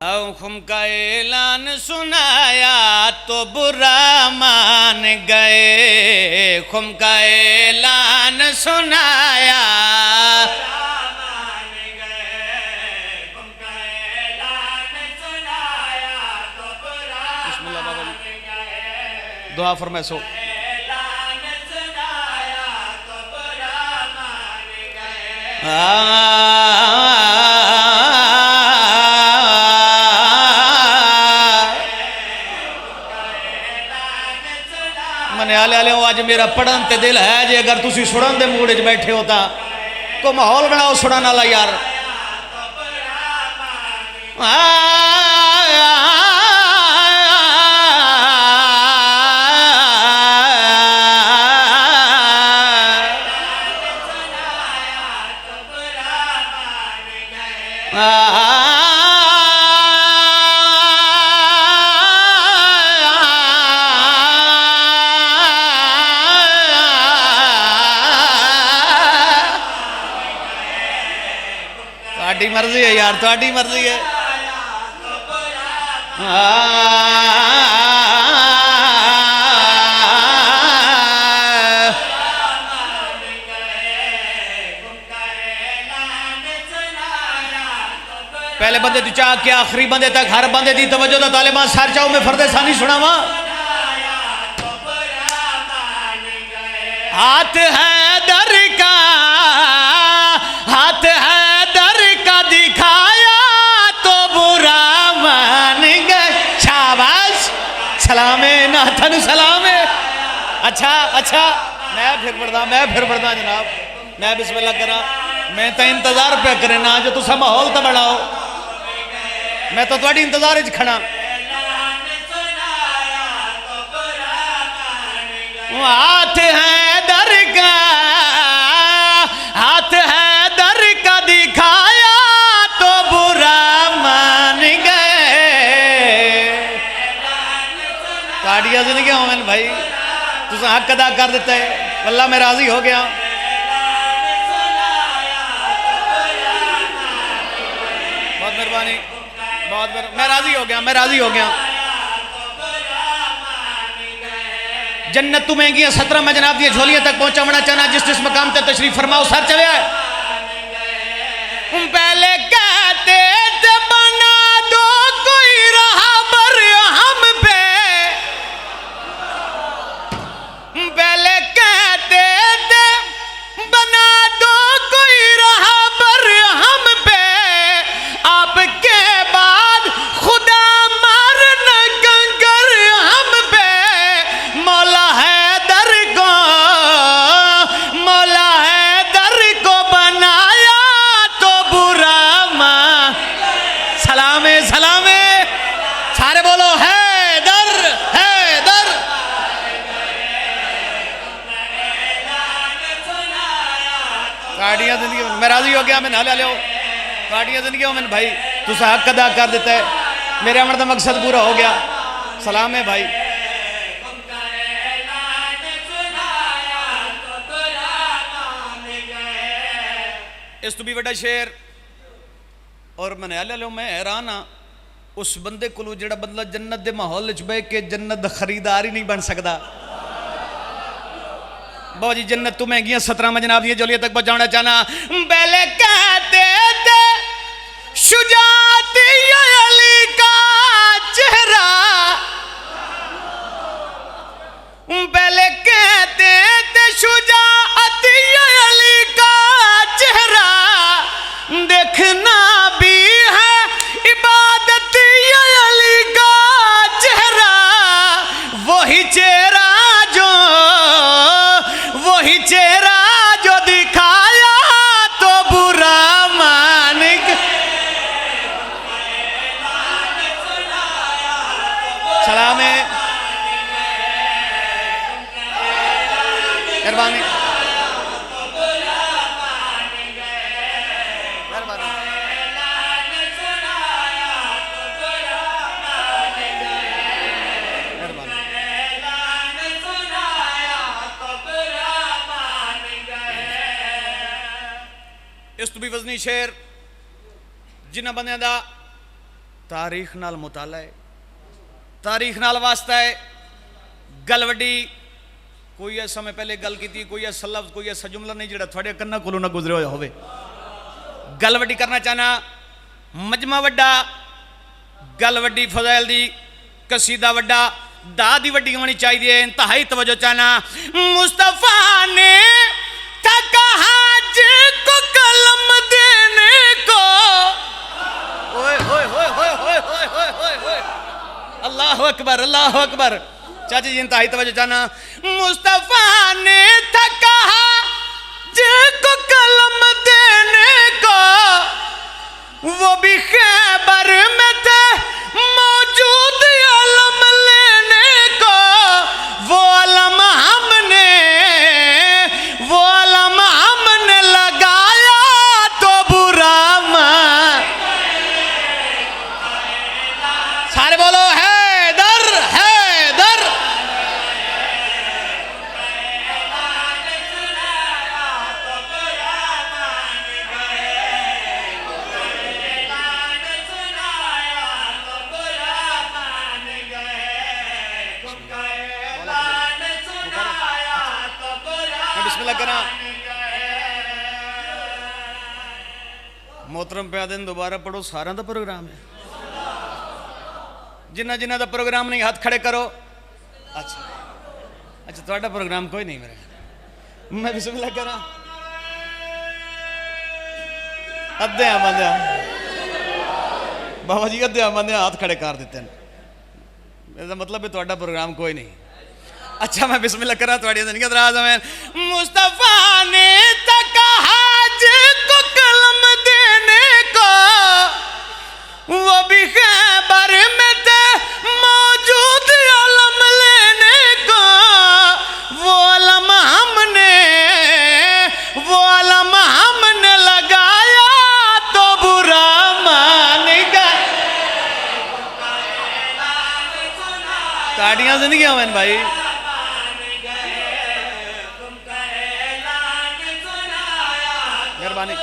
हुक्म का ऐलान सुनाया तो बुरा मान गए। हुक्म का ऐलान सुनाया दुआ फरमाए सो मने आले आले अज मेरा पढ़न ते दिल है जे अगर तुसी सुनन दे मूड च बैठे हो ता को माहौल बनाओ सुनन वाला यार। थोड़ी मर्जी है यार, थोड़ी मर्जी है। पहले बंदे तू चाह के आखिरी बंदे तक हर बंदे दी तवज्जो दा तालिबान सर चाहो मैं फर्दे सानी सुनावा। हाथ है दर का, हाथ है दर का दिखाया तो बुरा मान गए। शाबाश सलामे नाथन सलामे। अच्छा अच्छा मैं फिर पढ़दा जनाब, मैं बिस्मिल्लाह करा। मैं तो इंतजार पे करे ना जो तुसा माहौल तो बनाओ, मैं तो थोड़ी इंतजार च खड़ा। हाथ है दर का, हाथ है दर का दिखाया तो बुरा मान गए। ताड़ियां जिंदगी होवन भाई, तुसा हक अदा कर देता है, अल्लाह मैं राजी हो गया। बहुत मेहरबानी, बहुत मैं राजी हो गया, मैं राजी हो गया। जन्नत तू महंगी है 17 में जनाब दी झोलियां तक पहुंचाना चाहना जिस मकाम तक तशरीफ फरमाओ सर चले आए। पहले कहते थे बना दो कोई रहबर हम पे, पहले कहते थे बना दो कोई रहबर हम पे, आपके बाद खुदा मारना कंकर हम पे। मौला है दर को, मौला है दर को बनाया तो बुरा मां। सलामे सलामे सारे बोलो है दर, है दर। गाड़ियां जिंदगी में मैं राजी हो गया, मैं नाले ले गाड़ियां जिंदगी में भाई तुसा हक अदा कर देता है, मेरे अमर का मकसद पूरा हो गया। सलाम है भाई। इस तो भी बड़ा शेर और मैं लो मैं हैरान हाँ उस बंदे को जो बंदा जन्नत के माहौल च बह के जन्नत का खरीदार ही नहीं बन सकता। बाबा जी जन्नत तू महंगी 17 में जनाब दी झोलियां तक पहुंचाना चाहना। पहले कहते थे शुजाअत अली का चेहरा, पहले कहते थे शुजाअत अली का चेहरा, देखना भी है इबादत अली का चेहरा। वही चेहरा जो, वही चेहरा जो दिखाया तो बुरा मान गए। सलाम है मेहरबानी। इस तो भी वजनी शेर जिन्होंने बंद का तारीख नाल मुताला है, तारीख नाल वास्ता है। गल वड्डी कोई इस समय पहले गल की, कोई ऐसा लफ्ज कोई ऐसा जुमला नहीं जो थोड़े कन्ना कोलों ना गुजरे हो। गल वड्डी करना चाहना, मजमा वड्डा, गल वड्डी फज़ैल दी, कसीदा वड्डा, दा दी वड्डी होनी चाहिए। इंतहाई तवज्जो चाहना। मुस्तफा ने था कहा जिसको कलम देने को, ओए ओए ओए ओए ओए ओए ओए ओए, अल्लाह अकबर अल्लाह अकबर। चाची जी इंतहाई तवज्जो चाहना। मुस्तफा ने था कहा जिसको कलम देने को, वो भी खैबर में थे मौजूद अलम लेने को। वो अलम हमने लगाया तो बुरा मान। सारे बोलो हैदर हैदर। मोहतरम प्यादन दोबारा पढ़ो, सारा का प्रोग्राम है। जिन्ना जिन्ना का प्रोग्राम नहीं हाथ खड़े करो। अच्छा अच्छा, थोड़ा प्रोग्राम कोई नहीं मेरा। मैं बिस्मिल्लाह करा। अद्धिया बंदिया बाबा जी, अद्धिया बंदिया हाथ खड़े कर देते हैं। मेरा मतलब है थोड़ा प्रोग्राम कोई नहीं। अच्छा मैं बिस्मिल्लाह करा। थोड़ी जिंदगी दराज में मुस्तफा ने कहा जिसको कलम देने को, वो भी खैबर में थे मौजूद अलम लेने को। वो अलम हमने लगाया तो बुरा मान गए। ताड़ियां जिंदगी में भाई। मेहरबानी।